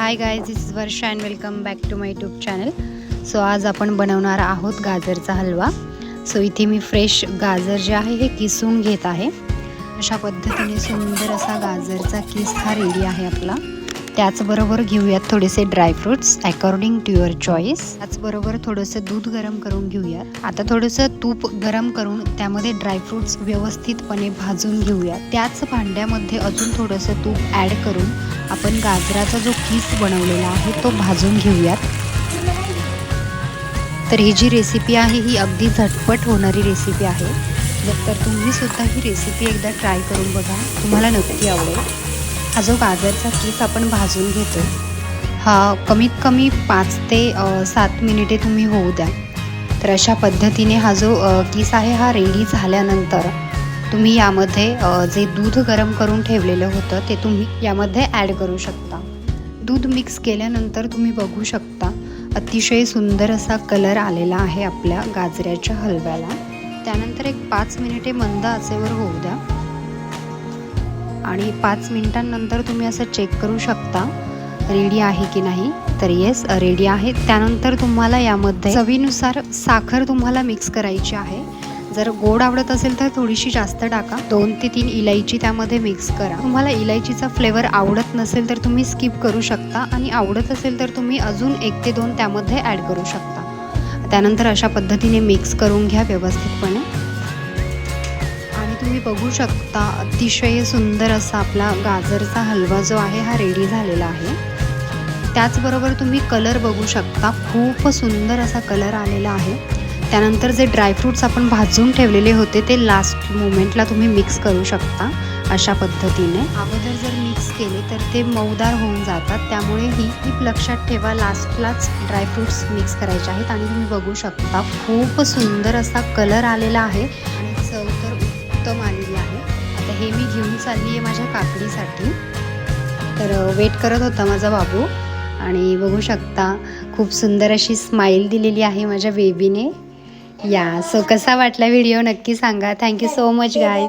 High guys, this is Varsha and welcome back to my YouTube channel. So आज आपण बनवणार आहोत गाजरचा हलवा. सो इथे मी फ्रेश गाजर जे आहे हे किसून घेत आहे. अशा पद्धतीने सुंदर असा गाजरचा किस हा रेडी आहे आपला. त्याचबरोबर घेऊयात थोडेसे dry fruits according to your choice. त्याचबरोबर थोडंसं दूध गरम करून घेऊयात. आता थोडंसं तूप गरम करून त्यामध्ये ड्रायफ्रूट्स व्यवस्थितपणे भाजून घेऊयात. त्याच भांड्यामध्ये अजून थोडंसं तूप ॲड करून आपण गाजराचा जो किस बनवलेला आहे तो भाजून घेऊयात. तर ही जी रेसिपी आहे ही अगदी झटपट होणारी रेसिपी आहे. तर तुम्ही सुद्धा ही रेसिपी एकदा ट्राय करून बघा, तुम्हाला नक्की आवडेल. हा जो गाजरचा किस आपण भाजून घेतो हा कमीत कमी 5 ते 7 मिनिटे तुम्ही होऊ द्या. तर अशा पद्धतीने हा जो किस आहे हा रेडी झाल्यानंतर तुम्ही यामध्ये जे दूध गरम करून ठेवलेलं होतं ते तुम्ही यामध्ये ॲड करू शकता. दूध मिक्स केल्यानंतर तुम्ही बघू शकता अतिशय सुंदर असा कलर आलेला आहे आपल्या गाजराच्या हलव्याला. त्यानंतर एक 5 मिनिटे मंद आचेवर होऊ द्या आणि 5 मिनिटांनंतर तुम्ही असं चेक करू शकता रेडी आहे की नाही. तर येस, रेडी आहे. त्यानंतर तुम्हाला यामध्ये चवीनुसार साखर तुम्हाला मिक्स करायची आहे. जर गोड आवडत असेल तर थोडीशी जास्त टाका. 2 ते 3 इलायची त्यामध्ये मिक्स करा. तुम्हाला इलायचीचा फ्लेवर आवडत नसेल तर तुम्ही स्किप करू शकता आणि आवडत असेल तर तुम्ही अजून 1 ते 2 त्यामध्ये ॲड करू शकता. त्यानंतर अशा पद्धतीने मिक्स करून घ्या व्यवस्थितपणे आणि तुम्ही बघू शकता अतिशय सुंदर असा आपला गाजरचा हलवा जो आहे हा रेडी झालेला आहे. त्याचबरोबर तुम्ही कलर बघू शकता, खूप सुंदर असा कलर आलेला आहे. त्यानंतर जे ड्रायफ्रूट्स आपण भाजून ठेवलेले होते ते लास्ट मोमेंटला तुम्ही मिक्स करू शकता. अशा पद्धतीने अगोदर जर मिक्स केले तर ते मऊदार होऊन जातात. त्यामुळे ही टिप लक्षात ठेवा, लास्टलाच ड्रायफ्रूट्स मिक्स करायचे आहेत. आणि तुम्ही बघू शकता खूप सुंदर असा कलर आलेला आहे आणि चव तर उत्तम आलेली आहे. आता हे मी घेऊन चालली आहे माझ्या काकडीसाठी. तर वेट करत होता माझा बाबू आणि बघू शकता खूप सुंदर अशी स्माईल दिलेली आहे माझ्या बेबीने. सो कसा वाटला व्हिडिओ नक्की सांगा. Thank you so much guys.